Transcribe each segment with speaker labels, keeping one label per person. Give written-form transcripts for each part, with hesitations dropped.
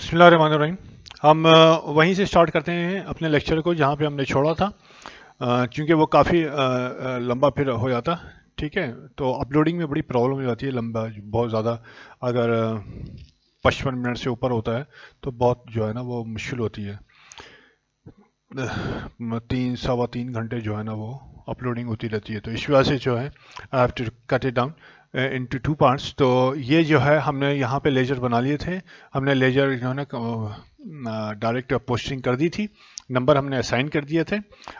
Speaker 1: بسم اللہ الرحمن الرحیم. ہم وہیں سے سٹارٹ کرتے ہیں اپنے لیکچر کو جہاں پہ ہم نے چھوڑا تھا. چونکہ وہ کافی لمبا پھر ہو جاتا. ٹھیک ہے, تو اپلوڈنگ میں بڑی پرابلم ہو جاتی ہے, لمبا بہت زیادہ اگر 55 منٹ سے اوپر ہوتا ہے تو بہت جو ہے نا وہ مشکل ہوتی ہے. 3 سوا 3 گھنٹے جو ہے نا وہ اپلوڈنگ ہوتی رہتی ہے, تو اس وجہ سے جو ہے I have to cut it down into 2 parts. تو یہ جو ہے ہم نے یہاں پہ لیجر بنا لیے تھے. ہم نے لیجر جو ہے نا ڈائریکٹ پوسٹنگ کر دی تھی, نمبر ہم نے اسائن کر دیے تھے.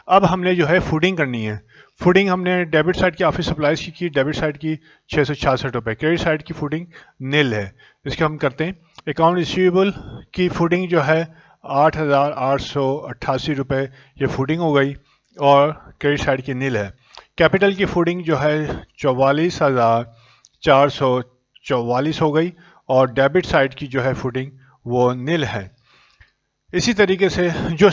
Speaker 1: اب ہم نے جو ہے فوڈنگ کرنی ہے. فوڈنگ ہم نے ڈیبٹ سائڈ کی آفس سپلائز کی ڈیبٹ سائڈ کی 666 روپے, کریڈٹ سائڈ کی فوڈنگ نیل ہے. اس کے ہم کرتے ہیں اکاؤنٹ ریسیویبل کی فوڈنگ جو ہے 8,888 روپے یہ فوڈنگ ہو گئی, اور کریڈٹ سائڈ کی نیل ہے. کیپٹل کی فوڈنگ جو ہے 44,444 ہو گئی, اور ڈیبٹ سائڈ کی جو ہے فوڈنگ وہ نیل ہے. اسی طریقے سے جو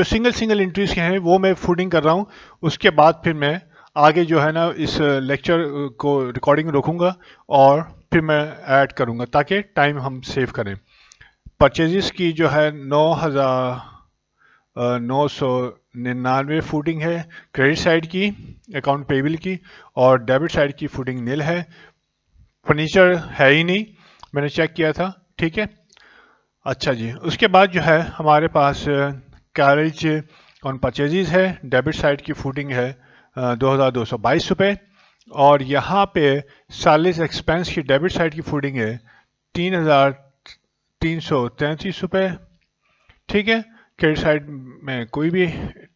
Speaker 1: سنگل انٹریز کے ہیں وہ میں فوڈنگ کر رہا ہوں. اس کے بعد پھر میں آگے جو ہے نا اس لیکچر کو ریکارڈنگ رکھوں گا اور پھر میں ایڈ کروں گا تاکہ ٹائم ہم سیو کریں. پرچیزز کی جو ہے 9,999 فوڈنگ ہے کریڈٹ سائڈ کی اکاؤنٹ پیبل کی, اور ڈیبٹ سائڈ کی فوڈنگ نیل ہے. فرنیچر ہے ہی نہیں, میں نے چیک کیا تھا. ٹھیک ہے, اچھا جی. اس کے بعد جو ہے ہمارے پاس کیریج آن پرچیزز ہے, ڈیبٹ سائڈ کی فوڈنگ ہے 2,222 روپے, اور یہاں پہ سالس ایکسپینس کی ڈیبٹ سائڈ کی فوڈنگ ہے 3,333 روپے. ٹھیک ہے, کریڈٹ سائڈ میں کوئی بھی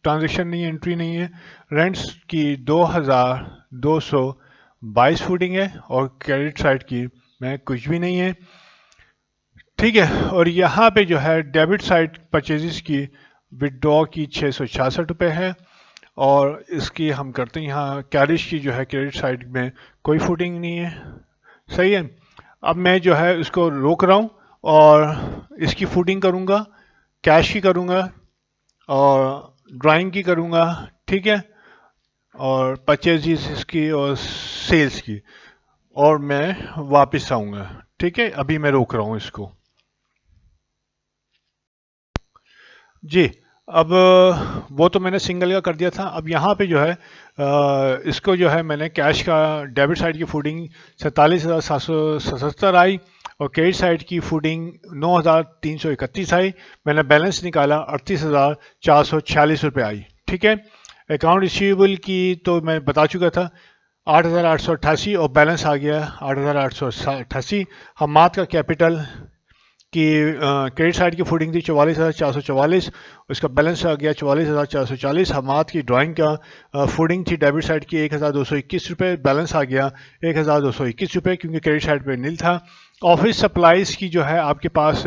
Speaker 1: ٹرانزیکشن نہیں ہے, انٹری نہیں ہے. رینٹس کی 2,222 فوڈنگ ہے, اور کریڈٹ سائڈ کی میں کچھ بھی نہیں ہے. ٹھیک ہے, اور یہاں پہ جو ہے ڈیبٹ سائڈ پرچیزز کی وڈرا کی 666 روپے ہے, اور اس کی ہم کرتے ہیں یہاں کیریج کی جو ہے کریڈٹ سائڈ میں کوئی فوڈنگ نہیں ہے. صحیح ہے. اب میں جو ہے اس کو روک رہا ہوں اور اس کی فوڈنگ کروں گا, کیش کی کروں گا اور ڈرائنگ کی کروں گا. ٹھیک ہے, اور پرچیزز اس کی اور سیلز کی, اور میں واپس آؤں گا. ٹھیک ہے, ابھی میں روک رہا ہوں اس کو. جی, اب وہ تو میں نے سنگل کا کر دیا تھا. اب یہاں پہ جو ہے اس کو جو ہے میں نے کیش کا ڈیبٹ سائڈ کی فوڈنگ 47,777 آئی, اور کریڈٹ سائڈ کی فوڈنگ 9,331 آئی. میں نے بیلنس نکالا 38,446 روپے آئی. ٹھیک ہے, اکاؤنٹ ریسیویبل کی تو میں بتا چکا تھا 8,888, اور بیلنس آ گیا 8,888. حماد کا کیپٹل کی کریڈٹ سائڈ کی فوڈنگ تھی 44,444, اس کا بیلنس آ گیا 44,440. حماد کی ڈرائنگ کا فوڈنگ تھی ڈیبٹ سائڈ کی 1,221 روپے, بیلنس آ گیا 1,221 روپے کیونکہ کریڈٹ سائڈ پہ نیل تھا. آفس سپلائز کی جو ہے آپ کے پاس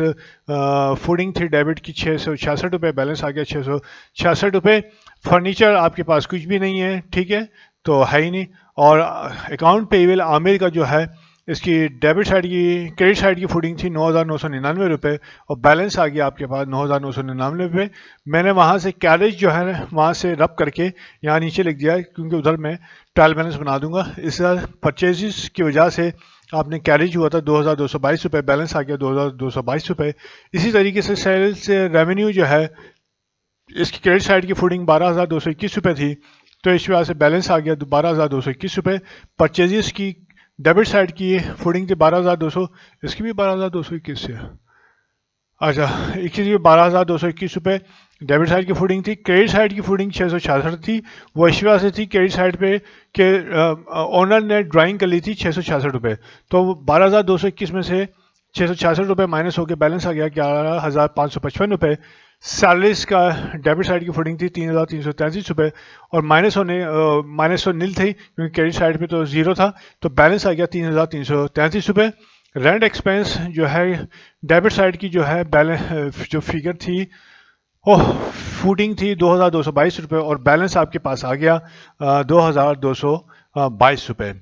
Speaker 1: فوڈنگ تھی ڈیبٹ کی 666 روپے, بیلنس آ گیا 666 روپے. فرنیچر آپ کے پاس کچھ بھی نہیں ہے, ٹھیک ہے, تو ہے ہی نہیں. اور اکاؤنٹ پیبل عامر کا جو ہے اس کی ڈیبٹ سائڈ کی کریڈٹ سائڈ کی فوڈنگ تھی 9,999 روپے, اور بیلنس آ گیا آپ کے پاس 9,999 روپے. میں نے وہاں سے کیریج جو ہے وہاں سے رب کر کے یہاں نیچے لکھ دیا کیونکہ ادھر میں ٹرائل بیلنس بنا دوں گا. اس طرح پرچیزز کی وجہ سے آپ نے کیریج ہوا تھا 2,222 روپے, بیلنس آ گیا 2,222 روپے. اسی طریقے سے سیلز ریونیو جو ہے اس کی کریڈٹ سائڈ کی فوڈنگ 12,221 روپے تھی, تو اس وجہ سے بیلنس آ گیا 12,221 روپے. پرچیزز کی ڈیبٹ سائڈ کی فوڈنگ تھی 12,200, اس کی بھی 12,221 ہے. اچھا, اس کی 12,221 روپے ڈیبٹ سائڈ کی فوڈنگ تھی. کریڈٹ سائڈ کی فوڈنگ 666 تھی, وہ اس وجہ سے تھی کریڈٹ سائڈ پہ کہ اونر نے ڈرائنگ کر لی تھی 666 روپے, تو 12,221 میں سے 666 روپے مائنس ہو کے بیلنس آ گیا 11,555 روپے. سیلریز کا ڈیبٹ سائڈ کی فوڈنگ تھی 3,333 روپے, اور مائنس تو نل تھی کیونکہ کریڈٹ سائڈ پہ تو زیرو تھا, تو بیلنس آ گیا 3,333 روپے. رینٹ ایکسپینس جو ہے ڈیبٹ سائڈ کی جو ہے جو فگر تھی فوڈنگ تھی 2,222 روپے, اور بیلنس آپ کے پاس آ گیا 2,222 روپے.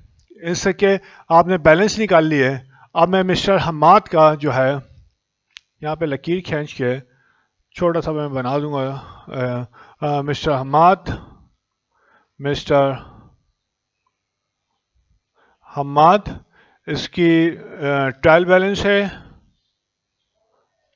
Speaker 1: اس سے کہ آپ نے بیلنس نکال لی ہے. اب میں مسٹر حماد کا جو ہے یہاں پہ لکیر کھینچ کے چھوٹا سا میں بنا دوں گا. مسٹر حماد اس کی ٹرائل بیلنس ہے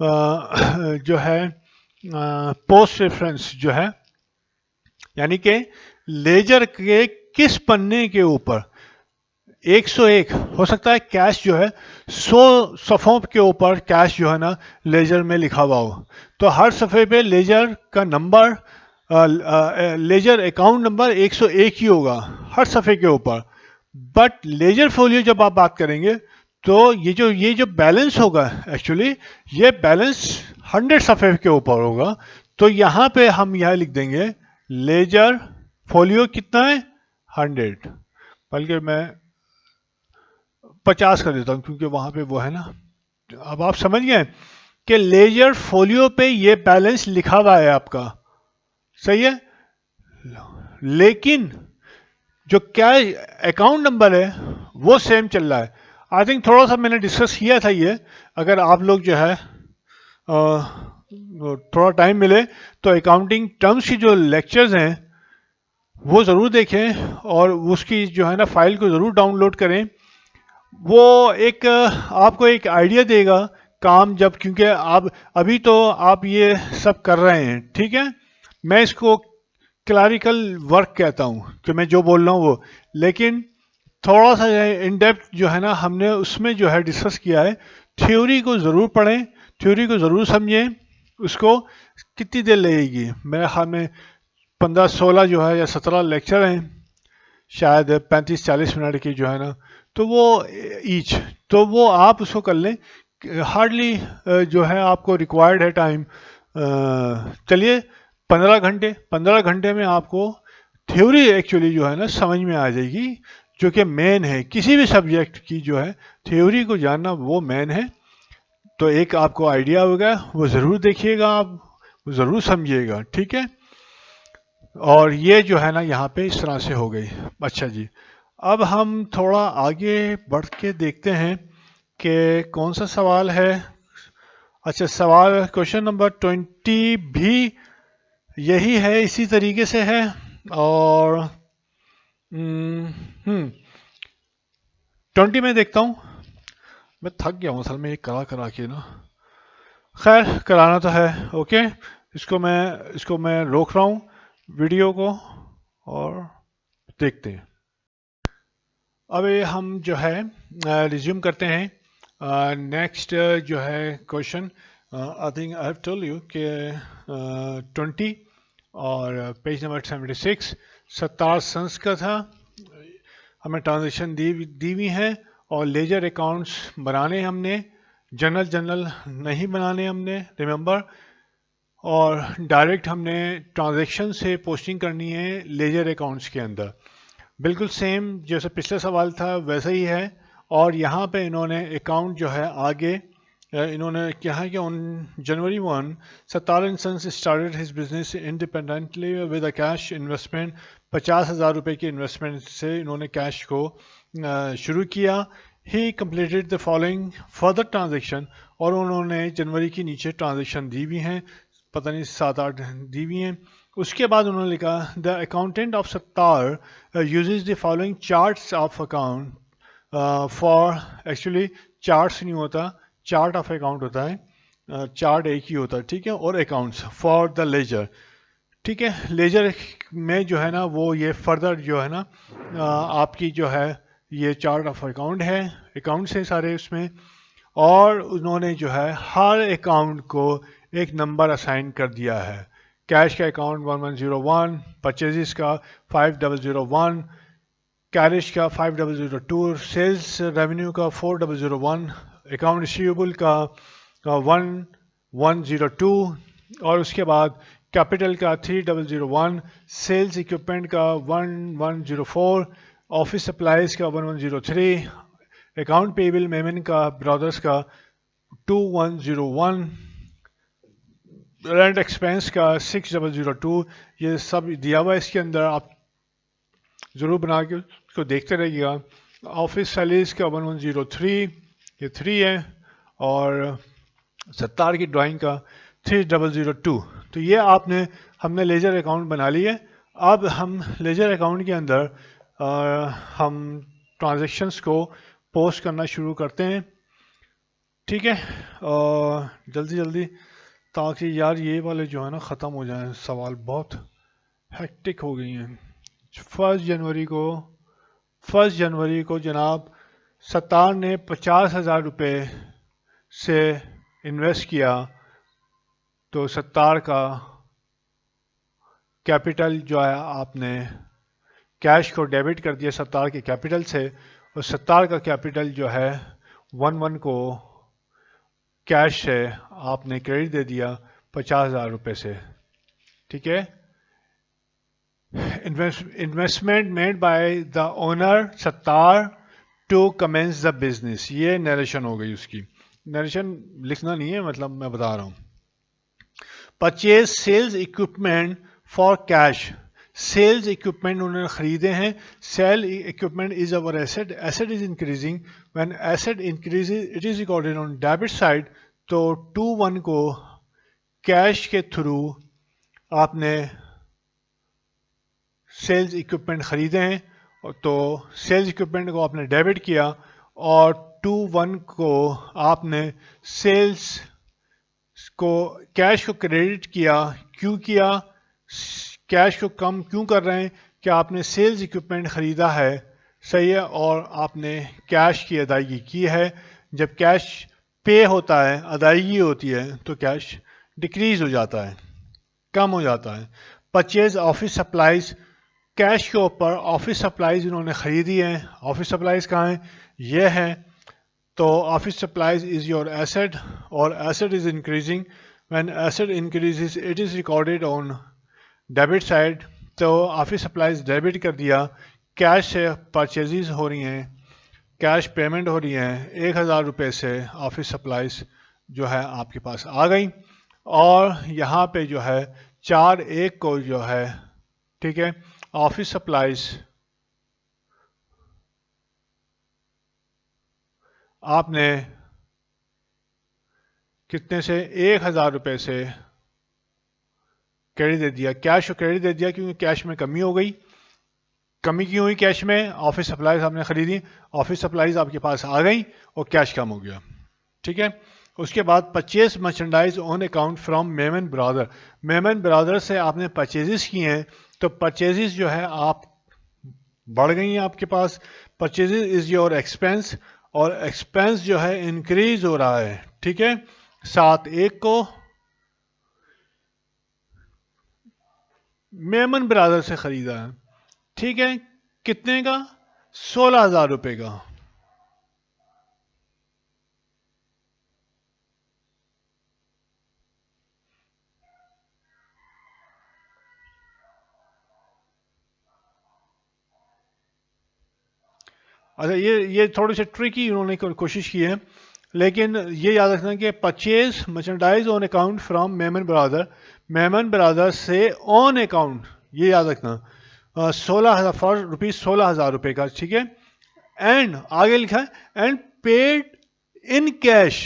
Speaker 1: جو ہے پوسٹ ریفرنس جو ہے، یعنی کہ لیجر کے کس پنے کے اوپر 101 ہو سکتا ہے کیش جو ہے 100 صفحوں کے اوپر کیش جو ہے نا لیجر میں لکھا ہوا ہو، تو ہر صفحے پہ لیجر کا نمبر لیجر اکاؤنٹ نمبر 101 ہی ہوگا ہر صفحے کے اوپر. بٹ لیجر فولیو جب آپ بات کریں گے تو یہ جو بیلنس ہوگا ایکچولی یہ بیلنس 100 صفحے کے اوپر ہوگا. تو یہاں پہ ہم یہاں لکھ دیں گے لیجر فولیو کتنا ہے 100، بلکہ میں 50 کر دیتا ہوں کیونکہ وہاں پہ وہ ہے نا. اب آپ سمجھ گئے کہ لیجر فولیو پہ یہ بیلنس لکھا ہوا ہے آپ کا، صحیح ہے، لیکن جو کیا اکاؤنٹ نمبر ہے وہ سیم چل رہا ہے. آئی تھنک تھوڑا سا میں نے ڈسکس کیا تھا یہ، اگر آپ لوگ جو ہے تھوڑا ٹائم ملے تو اکاؤنٹنگ ٹرمز کی جو لیکچرز ہیں وہ ضرور دیکھیں اور اس کی جو ہے نا فائل کو ضرور ڈاؤن لوڈ کریں. وہ ایک آپ کو ایک آئیڈیا دے گا کام جب، کیونکہ آپ ابھی تو آپ یہ سب کر رہے ہیں، ٹھیک ہے، میں اس کو کلیریکل ورک کہتا ہوں کہ میں جو بول رہا ہوں وہ، لیکن تھوڑا سا ان ڈیپتھ جو ہے نا ہم نے اس میں جو ہے ڈسکس کیا ہے. تھیوری کو ضرور پڑھیں، تھیوری کو ضرور سمجھیں. اس کو کتنی دیر لگے گی؟ میرے خیال میں 15-16 جو ہے یا 17 لیکچر ہیں، شاید 35-40 منٹ کی جو ہے نا، تو وہ ایچ، تو وہ آپ اس کو کر لیں. ہارڈلی جو ہے آپ کو ریکوائرڈ ہے ٹائم، چلیے 15 گھنٹے میں آپ کو تھیوری ایکچولی جو ہے نا سمجھ میں آ جائے گی، جو کہ مین ہے کسی بھی سبجیکٹ کی جو ہے تھیوری کو جاننا وہ مین ہے. تو ایک آپ کو آئیڈیا ہوگا، وہ ضرور دیکھیے گا، آپ ضرور سمجھیے گا، ٹھیک ہے. اور یہ جو ہے نا یہاں پہ اس طرح سے ہو گئی. اچھا جی، اب ہم تھوڑا آگے بڑھ کے دیکھتے ہیں کہ کون سا سوال ہے. اچھا، سوال کوشچن نمبر 20 بھی یہی ہے، اسی طریقے سے ہے. اور 20 میں دیکھتا ہوں، میں تھک گیا ہوں اصل میں یہ کرا کے نا. خیر کرانا تو ہے، اوکے. اس کو میں روک رہا ہوں ویڈیو کو اور دیکھتے ہیں. اب ہم جو ہے ریزیوم کرتے ہیں. نیکسٹ جو ہے question, I think I have told you کہ 20 اور پیج نمبر 76 ستار سنس کا تھا. ہمیں ٹرانزیکشن دی ہوئی ہیں اور لیجر اکاؤنٹس بنانے ہم نے، جنرل نہیں بنانے ہم نے، ریممبر. اور ڈائریکٹ ہم نے ٹرانزیکشن سے پوسٹنگ کرنی ہے لیجر اکاؤنٹس کے اندر. بالکل سیم جیسے پچھلا سوال تھا ویسا ہی ہے. اور یہاں پہ انہوں نے اکاؤنٹ جو ہے آگے انہوں نے کہا کہ on January 1 Sattar and since started his business independently with a cash investment. 50,000 روپے کی انویسٹمنٹ سے انہوں نے کیش کو شروع کیا. He completed the following further transaction, اور انہوں نے جنوری کی نیچے ٹرانزیکشن دی ہوئی ہیں، پتہ نہیں 7-8 دی ہوئی ہیں. اس کے بعد انہوں نے لکھا the accountant of Sattar uses the following charts of account for, actually charts نہیں ہوتا، چارٹ آف اکاؤنٹ ہوتا ہے، چارٹ ایک ہی ہوتا ہے، ٹھیک ہے، اور اکاؤنٹس فار دا لیجر، ٹھیک ہے. لیجر میں جو ہے نا وہ یہ فردر جو ہے نا آپ کی جو ہے یہ چارٹ آف اکاؤنٹ ہے، اکاؤنٹس ہیں سارے اس میں. اور انہوں نے جو ہے ہر اکاؤنٹ کو ایک نمبر اسائن کر دیا ہے. کیش کا اکاؤنٹ 1101، پرچیزز کا 5001، کیرش کا 5002، سیلز ریونیو کا 4001، اکاؤنٹ ریسیویبل کا 1102، اور اس کے بعد کیپٹل کا 3001، سیلز اکوپمنٹ کا 1104، آفس سپلائز کا 1103، اکاؤنٹ پیبل میمن کا برادرز کا 2101، رینٹ ایکسپینس کا 6002. یہ سب دیا ہوا ہے اس کے اندر، آپ ضرور بنا کے اس کو دیکھتے رہیے گا. آفس سیلریز کا 1103، یہ 3 ہے، اور ستار کی ڈرائنگ کا 3002. تو یہ ہم نے لیجر اکاؤنٹ بنا لی ہے. اب ہم لیجر اکاؤنٹ کے اندر ہم ٹرانزیکشنز کو پوسٹ کرنا شروع کرتے ہیں. ٹھیک ہے، جلدی جلدی تاکہ یار یہ والے جو ہے نا ختم ہو جائیں، سوال بہت ہیکٹک ہو گئی ہیں۔ فرسٹ جنوری کو فرسٹ جنوری کو جناب ستار نے 50,000 روپے سے انویسٹ کیا، تو ستار کا کیپٹل جو ہے آپ نے کیش کو ڈیبٹ کر دیا ستار کے کیپٹل سے، اور ستار کا کیپٹل جو ہے 11 کو کیش سے آپ نے کریڈٹ دے دیا 50,000 روپے سے، ٹھیک ہے۔ Investment made by the owner Sattar to commence the business, یہ نیریشن ہو گئی اس کی۔ نیریشن لکھنا نہیں ہے، مطلب میں بتا رہا ہوں۔ Purchase sales equipment for cash, sales equipment انہوں نے خریدے ہیں۔ Sale equipment is our asset, asset is increasing, when asset increases it is recorded on debit side, تو 21 کو کیش کے تھرو آپ نے سیلز اکوپمنٹ خریدے ہیں، تو سیلز اکوپمنٹ کو آپ نے ڈیبٹ کیا، اور 21 کو آپ نے سیلز کو کیش کو کریڈٹ کیا۔ کیوں کیا؟ کیش کو کم کیوں کر رہے ہیں کہ آپ نے سیلز اکوپمنٹ خریدا ہے، صحیح ہے، اور آپ نے کیش کی ادائیگی کی ہے۔ جب کیش پے ہوتا ہے، ادائیگی ہوتی ہے، تو کیش ڈیکریز ہو جاتا ہے، کم ہو جاتا ہے۔ پرچیز آفس سپلائز، کیش کے اوپر آفس سپلائز انہوں نے خریدی ہیں۔ آفس سپلائز کہاں ہیں؟ یہ ہیں، تو office supplies is your asset, اور asset is increasing, when asset increases it is recorded on debit side, تو آفس سپلائز ڈیبٹ کر دیا۔ کیش سے پرچیزز ہو رہی ہیں، کیش پیمنٹ ہو رہی ہیں، 1,000 روپے سے آفس سپلائز جو ہے آپ کے پاس آ گئی، اور یہاں پہ جو ہے 4/1 کو جو ہے، ٹھیک ہے، آفس سپلائز آپ نے کتنے سے 1,000 روپے سے کریڈٹ دے دیا، کیش کو کریڈٹ دے دیا، کیونکہ کیش میں کمی ہو گئی۔ کمی کیوں ہوئی کیش میں؟ آفس سپلائز آپ نے خریدی، آفس سپلائز آپ کے پاس آ گئی، اور کیش کم ہو گیا، ٹھیک ہے۔ اس کے بعد purchase merchandise on account from Memon brother, Memon brother سے آپ نے پرچیزز کی ہیں، تو پرچیزز جو ہے آپ بڑھ گئی ہیں آپ کے پاس۔ پرچیزز از یور ایکسپینس، اور ایکسپینس جو ہے انکریز ہو رہا ہے، ٹھیک ہے۔ 7/1 کو میمن برادر سے خریدا ہے، ٹھیک ہے، کتنے کا؟ 16,000 روپے کا۔ اچھا، یہ تھوڑی سی ٹرکی انہوں نے کوشش کی ہے، لیکن یہ یاد رکھنا کہ purchase merchandise on account from Memon brother, Memon brother سے آن اکاؤنٹ، یہ یاد رکھنا 16,000 فار روپیز 16,000 روپے کا، ٹھیک ہے۔ اینڈ آگے لکھا ہے اینڈ پیڈ ان کیش،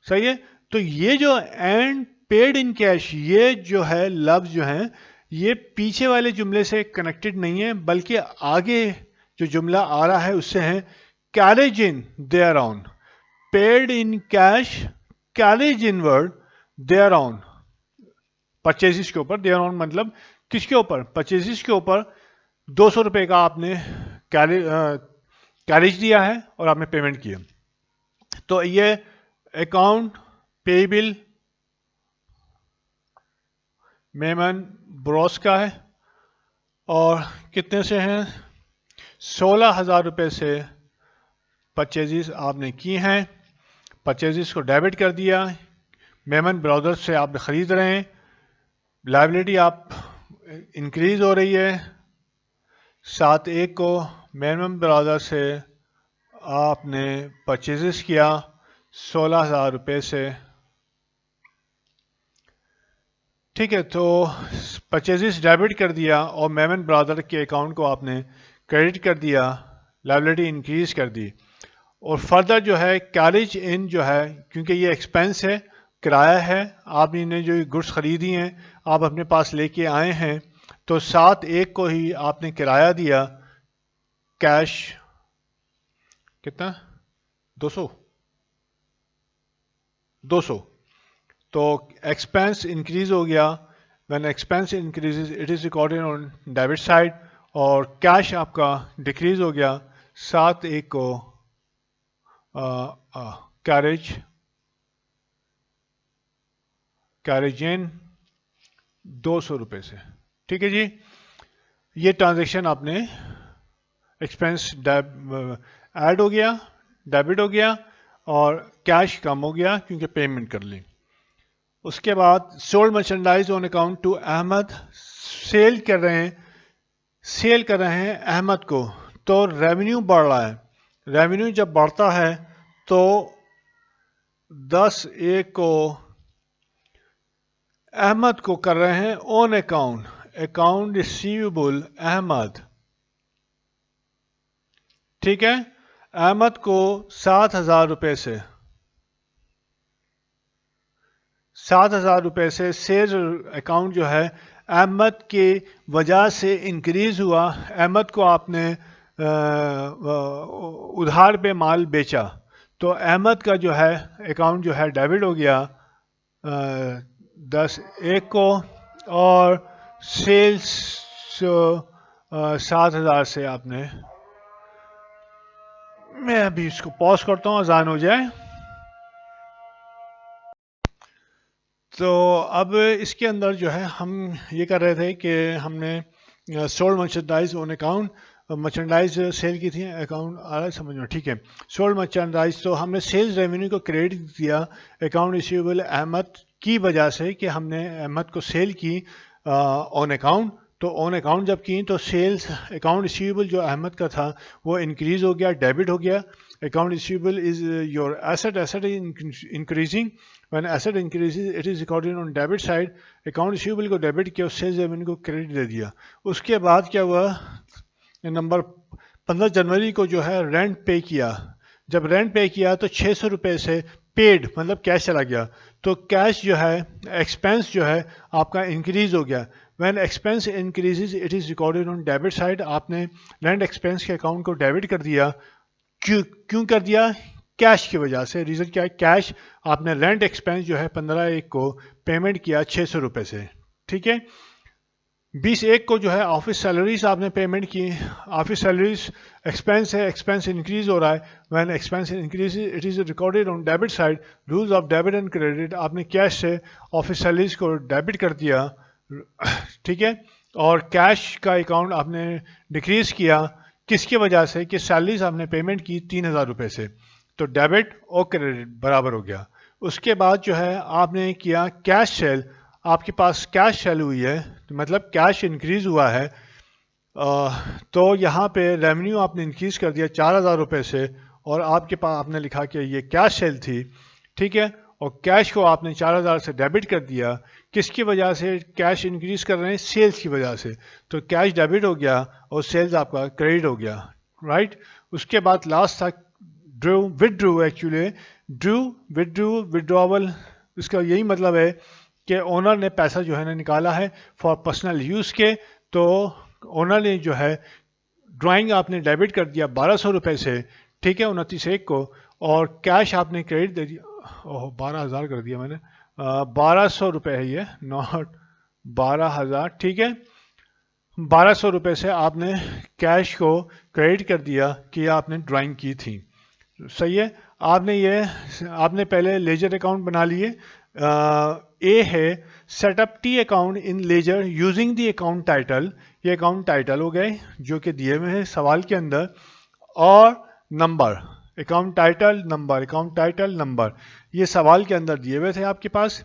Speaker 1: صحیح ہے۔ تو یہ جو اینڈ پیڈ ان کیش، یہ جو ہے لفظ جو ہیں، یہ پیچھے والے جملے سے کنیکٹڈ نہیں ہے، بلکہ آگے جو جملہ آ رہا ہے اس سے ہیں carriage in there on, paid in cash, carriage inward there on, purchases کے اوپر، دیئر آن مطلب کس کے اوپر؟ پرچیزز کے اوپر 200 روپے کا آپ نے کیریج دیا ہے، اور آپ نے پیمنٹ کیا، تو یہ اکاؤنٹ پیبل میمن بروس کا ہے، اور کتنے سے ہیں؟ 16,000 روپے سے پرچیزز آپ نے کی ہیں، پرچیزز کو ڈیبٹ کر دیا، میمن برادر سے آپ خرید رہے ہیں، لائبلٹی آپ انکریز ہو رہی ہے۔ 7/1 کو میمن برادر سے آپ نے پرچیزز کیا 16,000 روپے سے، ٹھیک ہے، تو پرچیزز ڈیبٹ کر دیا، اور میمن برادر کے اکاؤنٹ کو آپ نے کریڈٹ کر دیا، لائبلٹی انکریز کر دی۔ اور فردر جو ہے کیریج ان جو ہے، کیونکہ یہ ایکسپینس ہے، کرایہ ہے، آپ نے جو گڈس خریدی ہیں آپ اپنے پاس لے کے آئے ہیں، تو 7/1 کو ہی آپ نے کرایہ دیا، کیش کتنا؟ 200، 200. تو ایکسپینس انکریز ہو گیا. When expense increase it is recorded on debit side. اور کیش آپ کا ڈیکریز ہو گیا. 7/1 کو کیریج ان 200 روپے سے. ٹھیک ہے جی. یہ ٹرانزیکشن آپ نے ایکسپینس ایڈ ہو گیا, ڈیبٹ ہو گیا, اور کیش کم ہو گیا کیونکہ پیمنٹ کر لی. اس کے بعد sold merchandise on account to Ahmad. Sale کر رہے ہیں احمد کو, تو ریونیو بڑھ رہا ہے. ریونیو جب بڑھتا ہے تو 10/1 کو احمد کو کر رہے ہیں اون اکاؤنٹ ریسیویبل احمد. ٹھیک ہے. احمد کو 7,000 روپے سے 7,000 روپے سے سیل اکاؤنٹ جو ہے احمد کی وجہ سے انکریز ہوا. احمد کو آپ نے ادھار پہ مال بیچا, تو احمد کا جو ہے اکاؤنٹ جو ہے ڈیبٹ ہو گیا 10/1 کو, اور سیلز 7,000 سے آپ نے. میں ابھی اس کو پاز کرتا ہوں, اذان ہو جائے. تو اب اس کے اندر جو ہے ہم یہ کر رہے تھے کہ ہم نے sold merchandise on account, merchandise sale کی تھی, اکاؤنٹ آ رہا ہے سمجھ میں. ٹھیک ہے. سولڈ مرچنڈائز, تو ہم نے سیلز ریونیو کو کریڈٹ دیا اکاؤنٹ ریسیویبل احمد کی وجہ سے کہ ہم نے احمد کو سیل کی آن اکاؤنٹ. تو آن اکاؤنٹ جب کی تو سیلز اکاؤنٹ ریسیویبل جو احمد کا تھا وہ انکریز ہو گیا, ڈیبٹ ہو گیا. Account receivable is your asset increasing. When asset increases, it is recorded on debit side. Account receivable کو ڈیبٹ کیا, سیلز ریونیو کو کریڈٹ دے دیا. اس کے بعد کیا ہوا, نمبر 15 جنوری کو جو ہے رینٹ پے کیا. جب رینٹ پے کیا تو 600 روپے سے پیڈ مطلب کیش چلا گیا, تو کیش جو ہے ایکسپینس جو ہے آپ کا انکریز ہو گیا. When expense increases it is recorded on debit side. آپ نے رینٹ ایکسپینس کے اکاؤنٹ کو ڈیبٹ کر دیا. کیوں کر دیا؟ کیش کی وجہ سے. ریزن کیا ہے؟ کیش. آپ نے رینٹ ایکسپینس جو ہے 15/1 کو پیمنٹ کیا 600 روپے سے. ٹھیک ہے. 20/1 کو جو ہے آفس سیلریز آپ نے پیمنٹ کی. آفس سیلریز ایکسپینس ہے, ایکسپینس انکریز ہو رہا ہے. When expense increase it is recorded on debit side. Rules of debit and credit. آپ نے کیش سے آفس سیلریز کو ڈیبٹ کر دیا. ٹھیک ہے. اور کیش کا اکاؤنٹ آپ نے ڈیکریز کیا. کس کی وجہ سے؟ کہ سیلریز آپ نے پیمنٹ کی 3,000 روپے سے, تو ڈیبٹ اور کریڈٹ برابر ہو گیا. اس کے بعد جو ہے آپ نے کیا کیش سیل. آپ کے پاس کیش سیل ہوئی ہے, مطلب کیش انکریز ہوا ہے. تو یہاں پہ ریونیو آپ نے انکریز کر دیا 4,000 روپے سے, اور آپ کے پاس آپ نے لکھا کہ یہ کیش سیل تھی. ٹھیک ہے. اور کیش کو آپ نے 4,000 سے ڈیبٹ کر دیا. کس کی وجہ سے کیش انکریز کر رہے ہیں؟ سیلز کی وجہ سے. تو کیش ڈیبٹ ہو گیا اور سیلز آپ کا کریڈٹ ہو گیا. رائٹ. اس کے بعد لاسٹ تھا ودرو. ایکچولی ودراول اس کا یہی مطلب ہے کہ اونر نے پیسہ جو ہے نا نکالا ہے فار پرسنل یوز کے. تو اونر نے جو ہے ڈرائنگ آپ نے ڈیبٹ کر دیا 1,200 روپے سے. ٹھیک ہے. 29/1 کو. اور کیش آپ نے کریڈٹ دے دیا. 12,000 کر دیا میں نے, 1,200 روپے ہے یہ, ناٹ 12,000. ٹھیک ہے. 1,200 روپے سے آپ نے کیش کو کریڈٹ کر دیا کہ آپ نے ڈرائنگ کی تھی. صحیح ہے. آپ نے پہلے لیجر اکاؤنٹ بنا لیے. اے ہے set up T account in ledger using the account title. یہ اکاؤنٹ ٹائٹل ہو گئے جو کہ دیے ہوئے ہیں سوال کے اندر. اور نمبر, اکاؤنٹ ٹائٹل نمبر یہ سوال کے اندر دیے ہوئے تھے آپ کے پاس,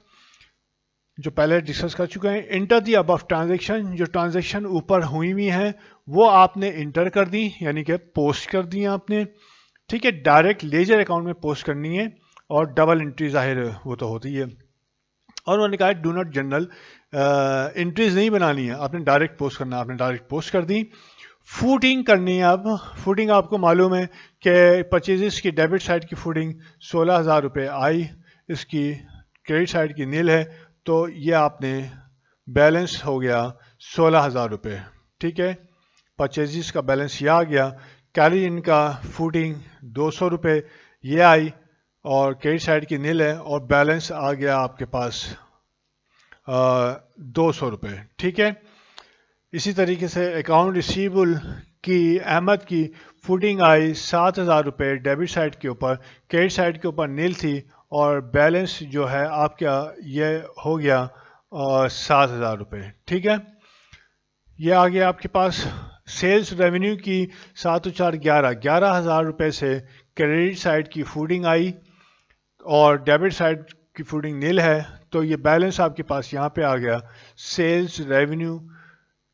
Speaker 1: جو پہلے ڈسکس کر چکے ہیں. انٹر دی ابو ٹرانزیکشن. جو ٹرانزیکشن اوپر ہوئی ہوئی ہیں وہ آپ نے انٹر کر دی, یعنی کہ پوسٹ کر دی آپ نے. ٹھیک ہے. ڈائریکٹ لیجر اکاؤنٹ میں پوسٹ کرنی ہے, اور ڈبل انٹری ظاہر وہ تو ہوتی ہے. اور انہوں نے کہا ڈو ناٹ جنرل انٹریز نہیں بنانی ہے, آپ نے ڈائریکٹ پوسٹ کرنا. آپ نے ڈائریکٹ پوسٹ کر دی. فوٹنگ کرنی ہے. اب فوٹنگ آپ کو معلوم ہے کہ پرچیزز کی ڈیبٹ سائڈ کی فوٹنگ 16,000 روپے آئی, اس کی کریڈٹ سائڈ کی نیل ہے, تو یہ آپ نے بیلنس ہو گیا 16,000 روپے. ٹھیک ہے. پرچیزز کا بیلنس یہ آ گیا. کیری ان کا فوٹنگ 200 روپے یہ آئی, اور کریڈٹ سائڈ کی نیل ہے اور بیلنس آ گیا آپ کے پاس 200 روپے. ٹھیک ہے. اسی طریقے سے اکاؤنٹ ریسیویبل کی احمد کی فوڈنگ آئی 7,000 روپے ڈیبٹ سائڈ کے اوپر، کریڈٹ سائڈ کے اوپر نیل تھی اور بیلنس جو ہے آپ کا یہ ہو گیا 7,000 روپے. ٹھیک ہے. یہ آ گیا آپ کے پاس. سیلز ریونیو کی 7 و 4 11,000 روپے سے کریڈٹ سائڈ کی فوڈنگ آئی اور ڈیبٹ سائڈ کی فوڈنگ نیل ہے، تو یہ بیلنس آپ کے پاس یہاں پہ آ گیا سیلز ریونیو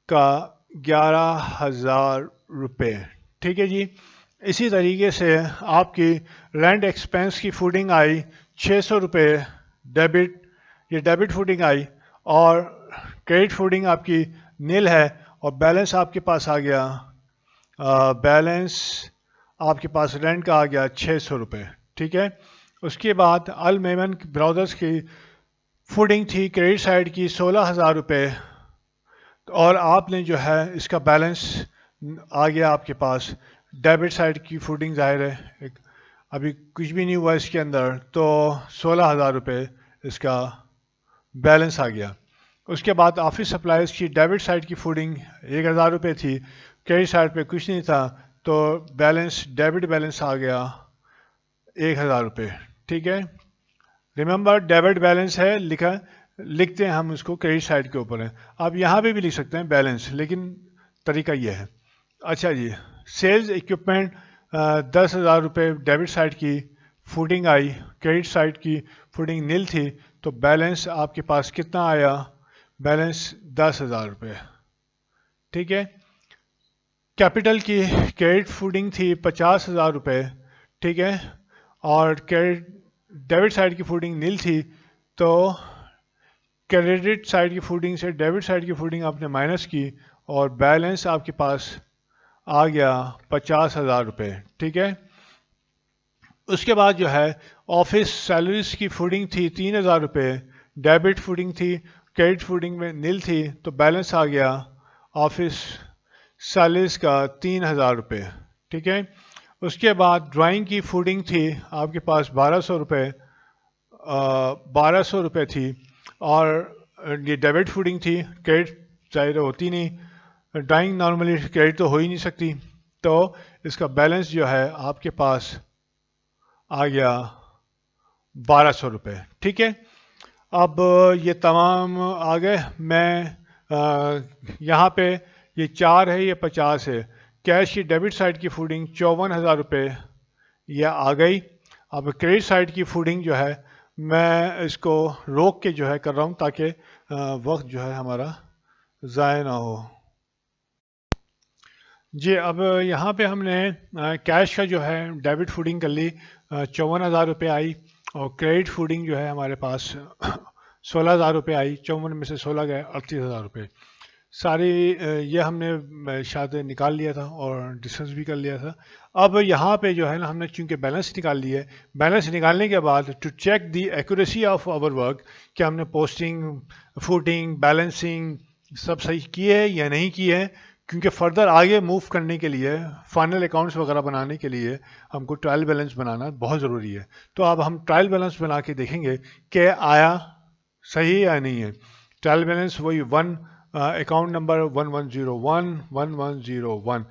Speaker 1: کا 11,000 روپے. ٹھیک ہے جی. اسی طریقے سے آپ کی رینٹ ایکسپینس کی فوڈنگ آئی 600 روپے ڈیبٹ، یہ ڈیبٹ فوڈنگ آئی اور کریڈٹ فوڈنگ آپ کی نیل ہے اور بیلنس آپ کے پاس آ گیا بیلنس آپ کے پاس رینٹ کا آ گیا 600 روپے. ٹھیک ہے. اس کے بعد المیمن برادرز کی فوڈنگ تھی کریڈٹ سائڈ کی 16,000 روپے اور آپ نے جو ہے اس کا بیلنس آ گیا آپ کے پاس ڈیبٹ سائڈ کی فوڈنگ ظاہر ہے ابھی کچھ بھی نہیں ہوا اس کے اندر، تو 16,000 روپے اس کا بیلنس آ گیا. اس کے بعد آفس سپلائز کی ڈیبٹ سائڈ کی فوڈنگ 1,000 روپے تھی، کریڈٹ سائڈ پہ کچھ نہیں تھا تو بیلنس ڈیبٹ بیلنس آ گیا 1,000 روپے. ٹھیک ہے. ریممبر ڈیبٹ بیلنس ہے لکھتے ہیں ہم اس کو کریڈٹ سائڈ کے اوپر ہے. آپ یہاں پہ بھی لکھ سکتے ہیں بیلنس، لیکن طریقہ یہ ہے. اچھا جی. سیلز اکوپمنٹ 10,000 روپے ڈیبٹ سائڈ کی فوڈنگ آئی، کریڈٹ سائڈ کی فوڈنگ نیل تھی تو بیلنس آپ کے پاس کتنا آیا؟ بیلنس 10,000 روپے. ٹھیک ہے. کیپٹل کی کریڈٹ فوڈنگ تھی 50,000 روپے. ٹھیک ہے. اور ڈیبٹ سائڈ کی فوڈنگ نیل تھی تو کریڈٹ سائڈ کی فوڈنگ سے ڈیبٹ سائڈ کی فوڈنگ آپ نے مائنس کی اور بیلنس آپ کے پاس آ گیا 50,000 روپے. ٹھیک ہے. اس کے بعد جو ہے آفس سیلریز کی فوڈنگ تھی 3,000 روپے، ڈیبٹ فوڈنگ تھی، کریڈٹ فوڈنگ میں نیل تھی تو بیلنس آ گیا آفس سیلریز کا 3,000 روپے. ٹھیک ہے. اس کے بعد ڈرائنگ کی فوڈنگ تھی آپ کے پاس 1,200 روپے، 1,200 روپے تھی اور یہ ڈیبٹ فوڈنگ تھی، کریڈٹ ظاہر ہوتی نہیں، ڈرائنگ نارملی کریڈٹ تو ہو ہی نہیں سکتی، تو اس کا بیلنس جو ہے آپ کے پاس آ گیا 1,200 روپے. ٹھیک ہے. اب یہ تمام آ گئے. میں یہاں پہ یہ 4 ہے، یہ 50 ہے. کیش کی ڈیبٹ سائڈ کی فوڈنگ 54,000 روپے یہ آ گئی. اب کریڈٹ سائڈ کی فوڈنگ جو ہے میں اس کو روک کے جو ہے کر رہا ہوں تاکہ وقت جو ہے ہمارا ضائع نہ ہو. جی. اب یہاں پہ ہم نے کیش کا جو ہے ڈیبٹ فوڈنگ کر لی، 54,000 روپے آئی اور کریڈٹ فوڈنگ جو ہے ہمارے پاس 16,000 روپے آئی. 54 میں سے 16 گئے 38,000 روپے. ساری یہ ہم نے شاید نکال لیا تھا اور ڈسکس بھی کر لیا تھا. اب یہاں پہ جو ہے نا ہم نے چونکہ بیلنس نکال لی ہے، بیلنس نکالنے کے بعد to check the accuracy of our work کہ ہم نے پوسٹنگ، فوٹنگ، بیلنسنگ سب صحیح کی ہے یا نہیں کی ہے، کیونکہ فردر آگے موو کرنے کے لیے فائنل اکاؤنٹس وغیرہ بنانے کے لیے ہم کو ٹرائل بیلنس بنانا بہت ضروری ہے. تو اب ہم ٹرائل بیلنس بنا کے دیکھیں گے کہ آیا صحیح یا نہیں ہے. ٹرائل بیلنس وہی اکاؤنٹ نمبر 1101 1101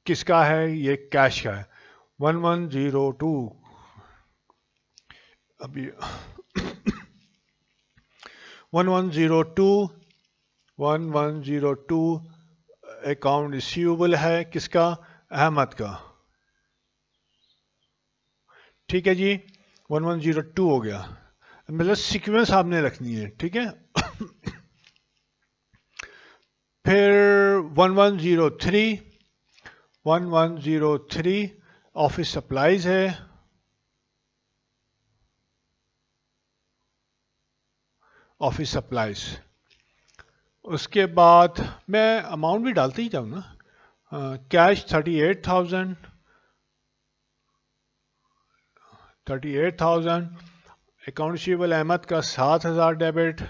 Speaker 1: کس کا ہے؟ یہ کیش کا ہے. 1102 ابھی 1102 اکاؤنٹ ریسیویبل ہے کس کا؟ احمد کا. ٹھیک ہے جی. 1102 ہو گیا. مطلب سیکوینس آپ نے رکھنی ہے. ٹھیک ہے. پھر 1103 آفس سپلائز ہے. Office supplies. اس کے بعد میں اماؤنٹ بھی ڈالتے ہی جاؤں نا. کیش 38,000 اکاؤنٹ ریسیویبل احمد کا 7,000 ڈیبٹ.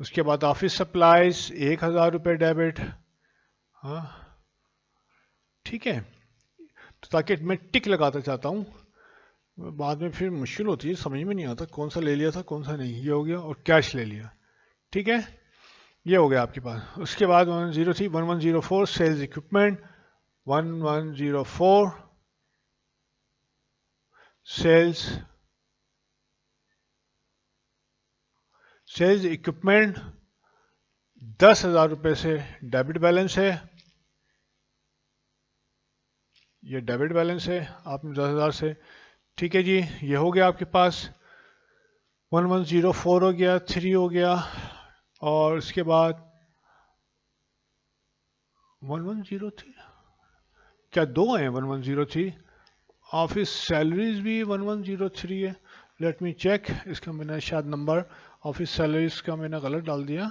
Speaker 1: اس کے بعد آفس سپلائز 1,000 روپے ڈیبٹ. ہاں ٹھیک ہے. تو تاکہ میں ٹک لگاتا چاہتا ہوں، بعد میں پھر مشکل ہوتی ہے، سمجھ میں نہیں آتا کون سا لے لیا تھا کون سا نہیں. یہ ہو گیا اور کیش لے لیا. ٹھیک ہے، یہ ہو گیا آپ کے پاس. اس کے بعد 103 1104 سیلز اکوپمنٹ. 1104 سیلز اکوپمنٹ 10,000 روپے سے ڈیبٹ بیلنس ہے. یہ ڈیبٹ بیلنس ہے آپ نے 10,000 سے. ٹھیک ہے جی، یہ ہو گیا آپ کے پاس. 1104 ہو گیا، 3 ہو گیا، اور اس کے بعد 1103 کیا دو ہیں 1103. آفس سیلریز بھی 1103 ہے. Let me check. اس کا میں نے شاید نمبر آفس سیلریز کا میں نے غلط ڈال دیا.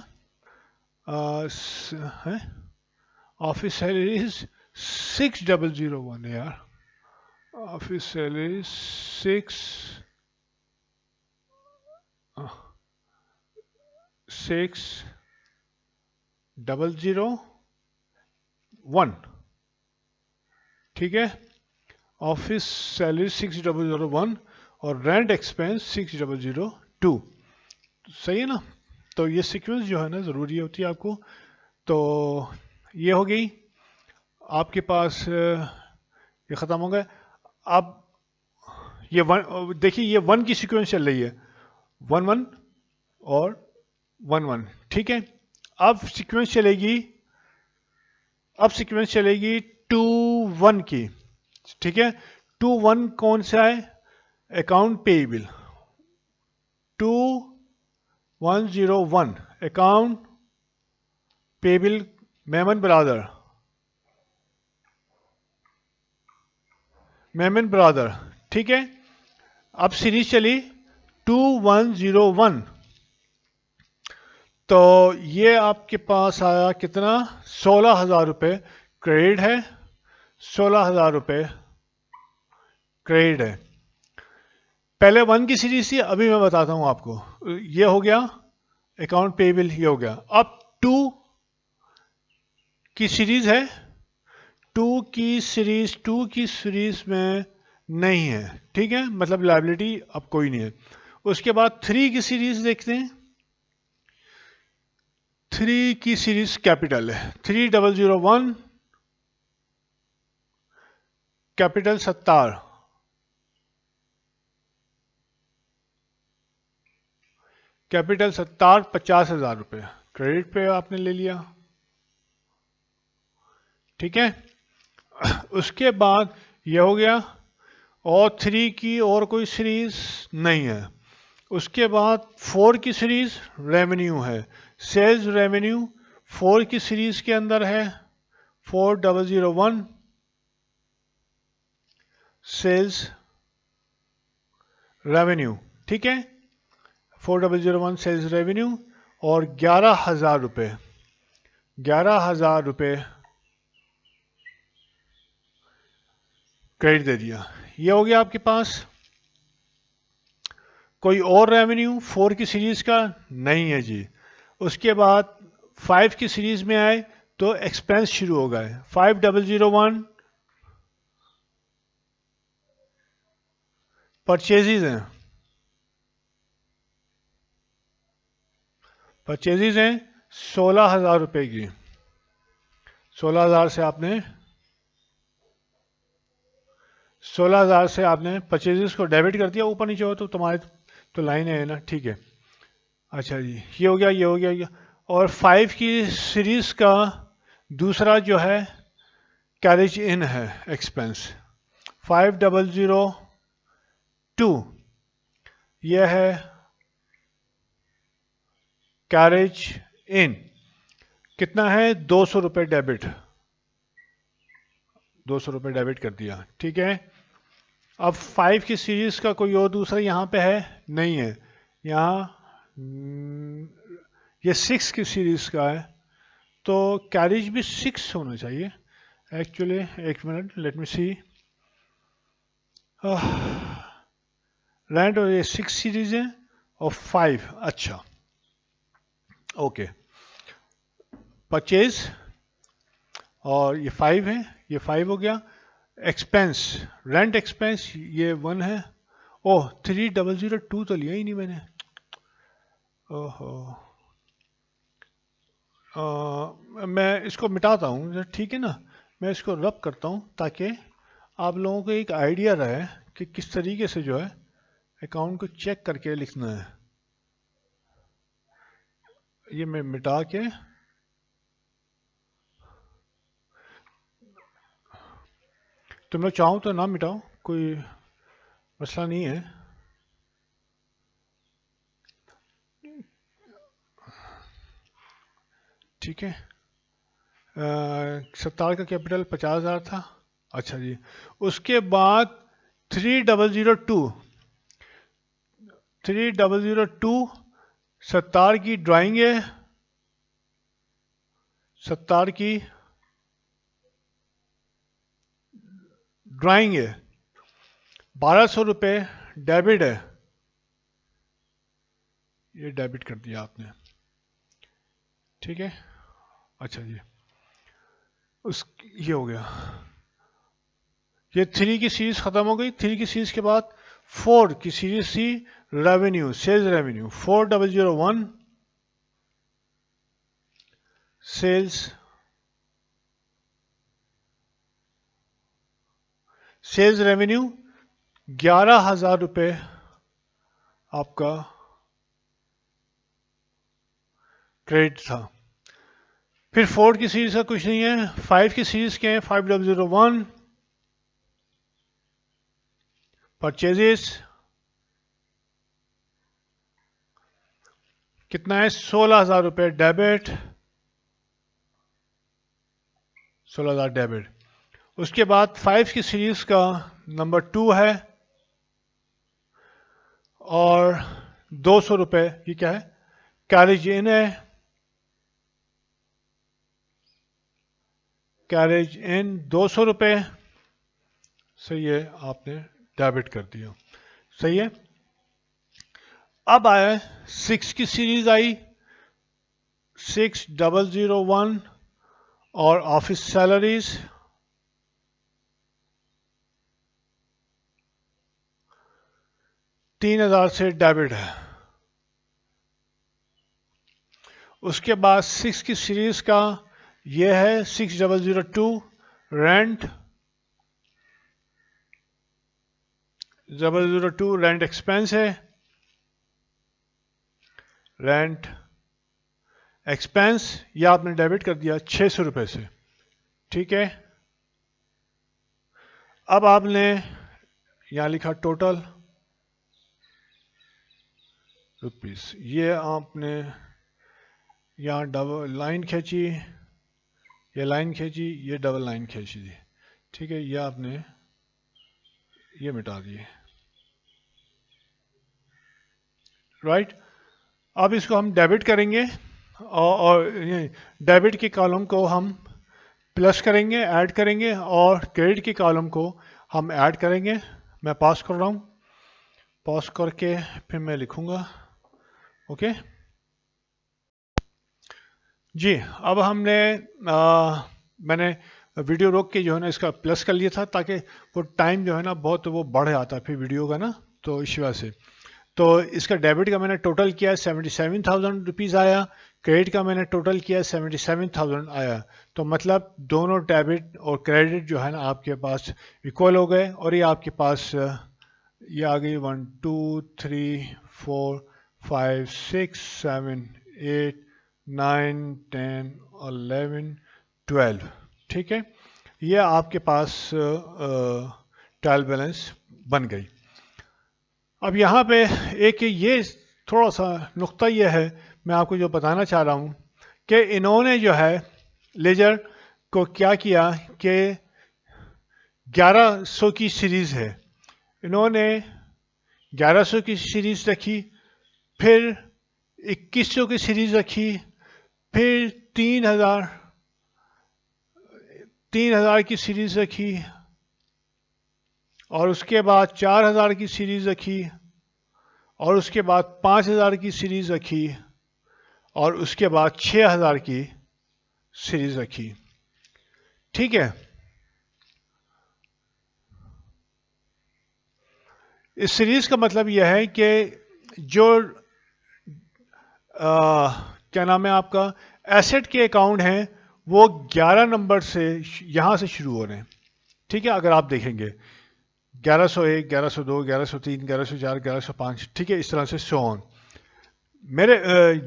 Speaker 1: آفس سیلریز 6001 ہے یار. Office salaries 6001. ٹھیک ہے، آفس سیلری 6001 اور رینٹ ایکسپینس 6002. صحیح ہے نا؟ تو یہ سیکوینس جو ہے نا ضروری ہوتی ہے آپ کو. تو یہ ہو گئی آپ کے پاس، یہ ختم ہو گئے. اب یہ دیکھیے یہ 1 کی سیکوینس چل رہی ہے، 1 اور 1. ٹھیک ہے، اب سیکوینس چلے گی 2 1 کی. ٹھیک ہے، 2 1 کون سا ہے؟ Account payable. 2101 account payable Memon brother. ٹھیک ہے، اب سیریز چلی 2101. تو یہ آپ کے پاس آیا کتنا؟ 16,000 روپے کریڈٹ ہے. 16,000 روپے کریڈٹ ہے. پہلے 1 کی سیریز تھی، ابھی میں بتاتا ہوں آپ کو. یہ ہو گیا اکاؤنٹ پیبل، یہ ہو گیا. اب 2 کی سیریز ہے. 2 کی سیریز میں نہیں ہے. ٹھیک ہے، مطلب لائبلٹی اب کوئی نہیں ہے. اس کے بعد 3 کی سیریز دیکھتے ہیں. 3 کی سیریز کیپٹل ہے. 3001 کیپٹل 70. کیپٹل 70 50,000 روپے کریڈٹ پہ آپ نے لے لیا. ٹھیک ہے، اس کے بعد یہ ہو گیا. اور 3 کی اور کوئی سیریز نہیں ہے. اس کے بعد 4 کی سیریز ریونیو ہے. سیلز ریونیو 4 کی سیریز کے اندر ہے. 4001 سیلز ریونیو. ٹھیک ہے، 4001 سیلز ریونیو اور 11,000 روپے 11,000 روپے کریڈٹ دے دیا. یہ ہو گیا آپ کے پاس. کوئی اور ریونیو 4 کی سیریز کا نہیں ہے جی. اس کے بعد 5 کی سیریز میں آئے تو ایکسپینس شروع ہو گئے. 5001 پرچیزز ہیں. پرچیزز ہیں 16,000 روپے کی. 16,000 سے آپ نے پرچیزز کو ڈیبٹ کر دیا. اوپر نیچے ہو تو تمہارے تو لائن ہے نا. ٹھیک ہے، اچھا جی، یہ ہو گیا. اور 5 کی سیریز کا دوسرا جو ہے کیریج ان ہے ایکسپینس 5002. یہ ہے کیریج ان. کتنا ہے؟ 200 روپے ڈیبٹ. 200 روپے ڈیبٹ کر دیا. ٹھیک ہے، اب 5 کی سیریز کا کوئی اور دوسرا یہاں پہ ہے نہیں ہے. یہاں یہ 6 کی سیریز کا ہے تو کیریج بھی 6 ہونا چاہیے ایکچولی. ایک منٹ، لیٹ می سی. رینٹ اور یہ 6 سیریز ہے اور 5. اچھا اوکے، پرچیز اور یہ 5 ہے. یہ 5 ہو گیا. ایکسپینس رینٹ ایکسپینس یہ 1 ہے. اوہ 3002 تو لیا ہی نہیں میں نے. اوہو میں اس کو مٹاتا ہوں ٹھیک ہے نا. میں اس کو رب کرتا ہوں تاکہ آپ لوگوں کو ایک آئیڈیا رہے کہ کس طریقے سے جو ہے اکاؤنٹ کو چیک کر کے لکھنا ہے. یہ میں مٹا کے تو میں چاہوں تو نہ مٹاؤں کوئی مسئلہ نہیں ہے. ٹھیک ہے. 17 کا کیپٹل 50,000 تھا. اچھا جی. اس کے بعد 3002 ستار کی ڈرائنگ ہے. 17 کی ڈرائنگ ہے. 1200 روپے ڈیبٹ ہے. یہ ڈیبٹ کر دیا آپ نے. ٹھیک ہے. اچھا جی. یہ ہو گیا. یہ 3 کی سیریز ختم ہو گئی. 3 کی سیریز کے بعد 4 کی سیریز تھی revenue sales revenue 4001 sales revenue 11,000 روپے آپ کا کریڈٹ تھا. پھر 4 کی سیریز کا کچھ نہیں ہے. 5 کی سیریز کے ہیں 5001 پرچیزز کتنا ہے 16,000 روپے ڈیبٹ. 16,000 ڈیبٹ. اس کے بعد 5 کی سیریز کا نمبر 2 ہے اور 200 روپے. یہ کیا ہے کیریج ان ہے. کیریج ان 200 روپے. صحیح ہے. آپ نے ڈیبٹ کر دیا. صحیح ہے. اب آئے 6 کی سیریز آئی 6001 اور آفس سیلریز 3,000 سے ڈیبٹ ہے. اس کے بعد 6 کی سیریز کا یہ ہے 6002 رینٹ 002 رینٹ ایکسپینس ہے. رینٹ ایکسپینس یہ آپ نے ڈیبٹ کر دیا 600 روپے سے. ٹھیک ہے. اب آپ نے یہاں لکھا ٹوٹل روپیز. یہ آپ نے یہاں ڈبل لائن کھینچی یہ لائن کھینچی یہ ڈبل لائن کھینچی دی. ٹھیک ہے. یہ آپ نے یہ مٹا دیے. رائٹ. اب اس کو ہم ڈیبٹ کریں گے اور ڈیبٹ کے کالم کو ہم پلس کریں گے ایڈ کریں گے اور کریڈٹ کے کالم کو ہم ایڈ کریں گے. میں پاس کر رہا ہوں. پاس کر کے پھر میں لکھوں گا. اوکے جی. اب ہم نے میں نے ویڈیو روک کے جو ہے نا اس کا پلس کر لیا تھا تاکہ وہ ٹائم جو ہے نا بہت وہ بڑھ آتا پھر ویڈیو کا نا. تو اس وجہ سے تو اس کا ڈیبٹ کا میں نے ٹوٹل کیا 77,000 روپیز آیا. کریڈٹ کا میں نے ٹوٹل کیا 77,000 آیا. تو مطلب دونوں ڈیبٹ اور کریڈٹ جو ہے نا آپ کے پاس ایکول ہو گئے اور یہ آپ کے پاس یہ آ گئی 1 2 3 4 5 6 7 8 9 10 11 12. ٹھیک ہے. یہ آپ کے پاس ٹرائل بیلنس بن گئی. اب یہاں پہ ایک یہ تھوڑا سا نقطہ یہ ہے میں آپ کو جو بتانا چاہ رہا ہوں کہ انہوں نے جو ہے لیجر کو کیا کیا کہ 1100 کی سیریز ہے. انہوں نے 1100 کی سیریز رکھی پھر 2100 کی سیریز رکھی پھر 3,000 کی سیریز رکھی اور اس کے بعد 4,000 کی سیریز رکھی اور اس کے بعد 5,000 کی سیریز رکھی اور اس کے بعد 6,000 کی سیریز رکھی. ٹھیک ہے. اس سیریز کا مطلب یہ ہے کہ جو کیا نام ہے آپ کا ایسٹ کے اکاؤنٹ ہیں وہ 11 نمبر سے یہاں سے شروع ہو رہے ہیں. ٹھیک ہے، اگر آپ دیکھیں گے 1101 1102 1103 1104 1105 ٹھیک ہے، اس طرح سے سو آن. میرے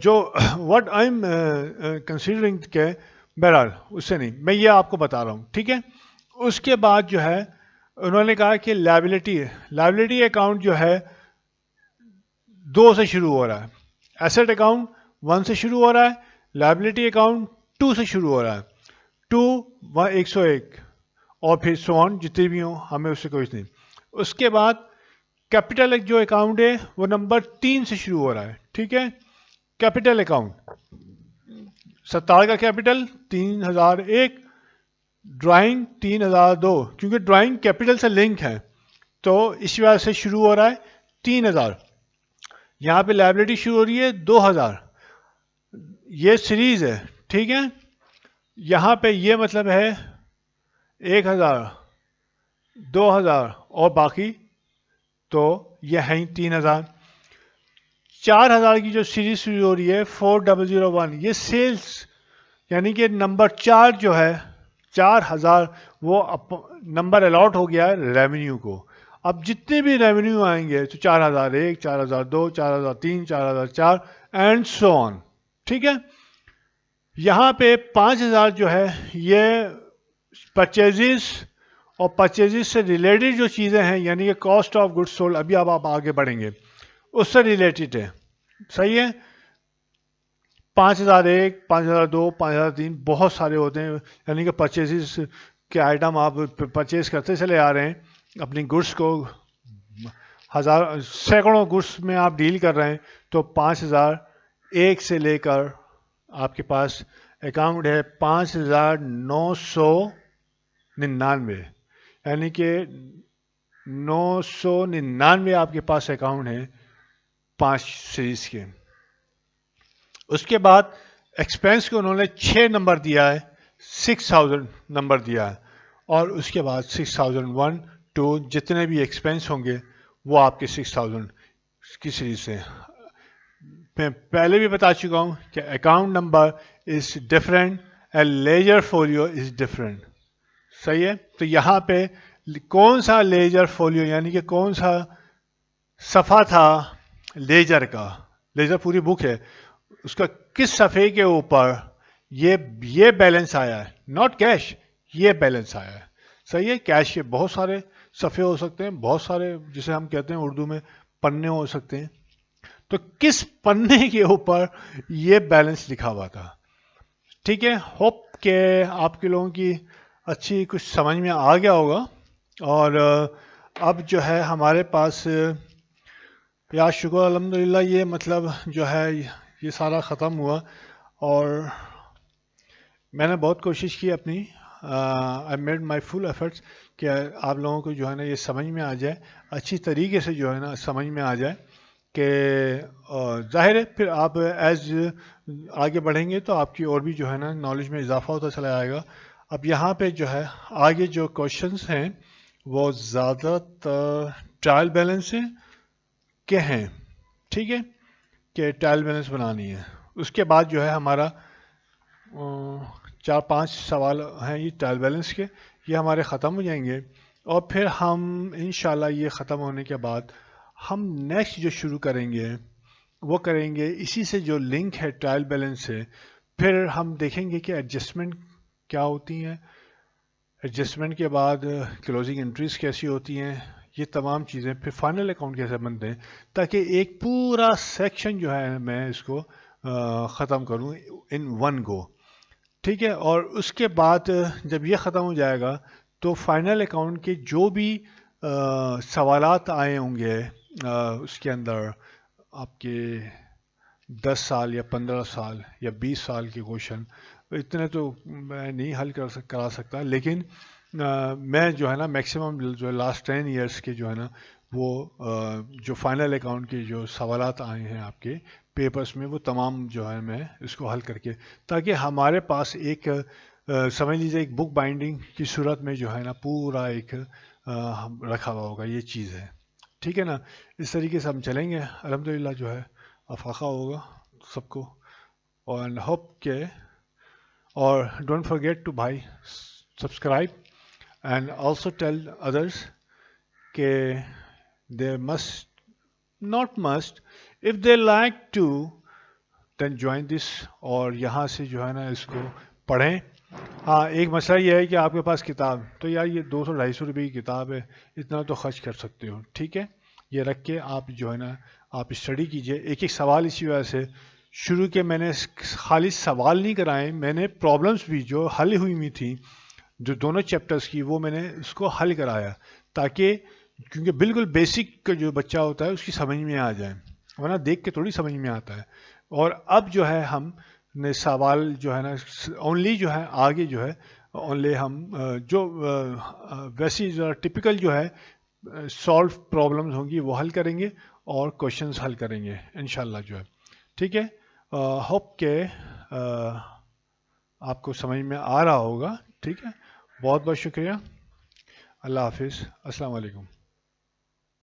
Speaker 1: جو واٹ آئی ایم کنسیڈرنگ کہ بہرحال اس سے نہیں، میں یہ آپ کو بتا رہا ہوں. ٹھیک ہے، اس کے بعد جو ہے انہوں نے کہا کہ لائبلٹی اکاؤنٹ جو ہے 2 سے شروع ہو رہا ہے، ایسٹ اکاؤنٹ 1 سے شروع ہو رہا ہے، لائبلٹی اکاؤنٹ 2 سے شروع ہو رہا ہے. 2 101 اور پھر سو آن جتنے بھی ہوں، ہمیں اس سے کوئی نہیں. اس کے بعد کیپٹل جو اکاؤنٹ ہے وہ نمبر 3 سے شروع ہو رہا ہے. ٹھیک ہے، کیپٹل اکاؤنٹ 17 کا کیپٹل 3001، ڈرائنگ 3002، کیونکہ ڈرائنگ کیپٹل سے لنک ہے تو اس وجہ سے شروع ہو رہا ہے 3000. یہاں پہ لائبلٹی شروع ہو رہی ہے 2000. یہ سیریز ہے. ٹھیک ہے، یہاں پہ یہ مطلب ہے 1000 2000 اور باقی تو یہ ہیں 3000. 4000 کی جو سیریز شروع ہو رہی ہے 4001، یہ سیلز یعنی کہ نمبر 4 جو ہے 4000 وہ نمبر الاٹ ہو گیا ہے ریونیو کو. اب جتنے بھی ریونیو آئیں گے تو 4001 4002 4003 4004 اینڈ سو آن. ٹھیک ہے، یہاں پہ 5000 جو ہے یہ پرچیزز اور پرچیزز سے ریلیٹڈ جو چیزیں ہیں یعنی کہ کاسٹ آف گڈ سولڈ، ابھی اب آپ آگے بڑھیں گے اس سے ریلیٹڈ ہے. صحیح ہے، 5001 5002 5003 بہت سارے ہوتے ہیں، یعنی کہ پرچیزز کے آئٹم آپ پرچیز کرتے چلے آ رہے ہیں اپنی گڈس کو، سینکڑوں گڈس میں آپ ڈیل کر رہے ہیں تو 5001 سے لے کر آپ کے پاس اکاؤنٹ ہے 5999، یعنی کہ 999 آپ کے پاس اکاؤنٹ ہے 5 سیریز کے. اس کے بعد ایکسپینس کو انہوں نے 6 نمبر دیا ہے، 6000 نمبر دیا ہے، اور اس کے بعد 6001 2 جتنے بھی ایکسپینس ہوں گے وہ آپ کے 6000 کی سیریز سے. میں پہلے بھی بتا چکا ہوں کہ account number is different and ledger folio is different. صحیح ہے، تو یہاں پہ کون سا لیجر فولیو یعنی کہ کون سا صفحہ تھا لیجر کا، لیجر پوری بک ہے، اس کا کس صفحے کے اوپر یہ بیلنس آیا ہے، ناٹ کیش، یہ بیلنس آیا ہے. صحیح ہے، کیش کے بہت سارے صفحے ہو سکتے ہیں، بہت سارے جسے ہم کہتے ہیں اردو میں پنے ہو سکتے ہیں، تو کس پنے کے اوپر یہ بیلنس لکھا ہوا تھا. ٹھیک ہے، ہوپ کہ آپ کے لوگوں کی اچھی کچھ سمجھ میں آ گیا ہوگا. اور اب جو ہے ہمارے پاس یا شکر الحمدللہ یہ مطلب جو ہے یہ سارا ختم ہوا، اور میں نے بہت کوشش کی اپنی، I made my full efforts کہ آپ لوگوں کو جو ہے نا یہ سمجھ میں آ جائے، اچھی طریقے سے جو ہے نا سمجھ میں آ جائے کہ ظاہر ہے پھر آپ ایز آگے بڑھیں گے تو آپ کی اور بھی جو ہے نا نالج میں اضافہ ہوتا چلا جائے گا. اب یہاں پہ جو ہے آگے جو کوشچنس ہیں وہ زیادہ ٹرائل بیلنس کے ہیں. ٹھیک ہے، کہ ٹرائل بیلنس بنانی ہے. اس کے بعد جو ہے ہمارا 4-5 سوال ہیں یہ ٹرائل بیلنس کے، یہ ہمارے ختم ہو جائیں گے، اور پھر ہم انشاءاللہ یہ ختم ہونے کے بعد ہم نیکسٹ جو شروع کریں گے وہ کریں گے اسی سے جو لنک ہے ٹرائل بیلنس سے. پھر ہم دیکھیں گے کہ ایڈجسٹمنٹ کیا ہوتی ہیں، ایڈجسٹمنٹ کے بعد کلوزنگ انٹریز کیسی ہوتی ہیں، یہ تمام چیزیں، پھر فائنل اکاؤنٹ کیسے بنتے ہیں، تاکہ ایک پورا سیکشن جو ہے میں اس کو ختم کروں ان ون گو. ٹھیک ہے، اور اس کے بعد جب یہ ختم ہو جائے گا تو فائنل اکاؤنٹ کے جو بھی سوالات آئے ہوں گے اس کے اندر آپ کے 10 سال یا 15 سال یا 20 سال کے کوشچن، اتنے تو میں نہیں حل کرا سکتا، لیکن میں جو ہے نا میکسیمم جو لاسٹ 10 ایئرس کے جو ہے نا وہ جو فائنل اکاؤنٹ کے جو سوالات آئے ہیں آپ کے پیپرز میں وہ تمام جو ہے میں اس کو حل کر کے، تاکہ ہمارے پاس ایک سمجھ لیجیے ایک بک بائنڈنگ کی صورت میں جو ہے نا پورا ایک رکھا ہوا ہوگا یہ چیز ہے. ٹھیک ہے نا. اس طریقے سے ہم چلیں گے الحمدللہ جو ہے افاقہ ہوگا سب کو. اور ہوپ کہ اور ڈونٹ فرگیٹ ٹو بھائی سبسکرائب اینڈ آلسو ٹیل ادرس کہ they must not must if they like to then join this اور یہاں سے جو ہے نا اس کو پڑھیں. ہاں ایک مسئلہ یہ ہے کہ آپ کے پاس کتاب تو یار یہ 200-250 روپے کی کتاب ہے اتنا تو خرچ کر سکتے ہو. ٹھیک ہے یہ رکھ کے آپ جو ہے نا آپ اسٹڈی کیجئے. ایک ایک سوال اسی وجہ سے شروع کے میں نے خالی سوال نہیں کرائے, میں نے پرابلمس بھی جو حل ہوئی ہوئی تھی جو دونوں چیپٹرز کی وہ میں نے اس کو حل کرایا تاکہ کیونکہ بالکل بیسک جو بچہ ہوتا ہے اس کی سمجھ میں آ جائے ورنہ دیکھ کے تھوڑی سمجھ میں آتا ہے. اور اب جو ہے ہم نے سوال جو ہے نا اونلی جو ہے آگے جو ہے اونلی ہم جو ویسی جو ٹپیکل جو ہے سالو پرابلمز ہوں گی وہ حل کریں گے اور کوشچنز حل کریں گے انشاءاللہ جو ہے. ٹھیک ہے ہوپ کہ آپ کو سمجھ میں آ رہا ہوگا. ٹھیک ہے بہت بہت شکریہ. اللہ حافظ. السلام علیکم.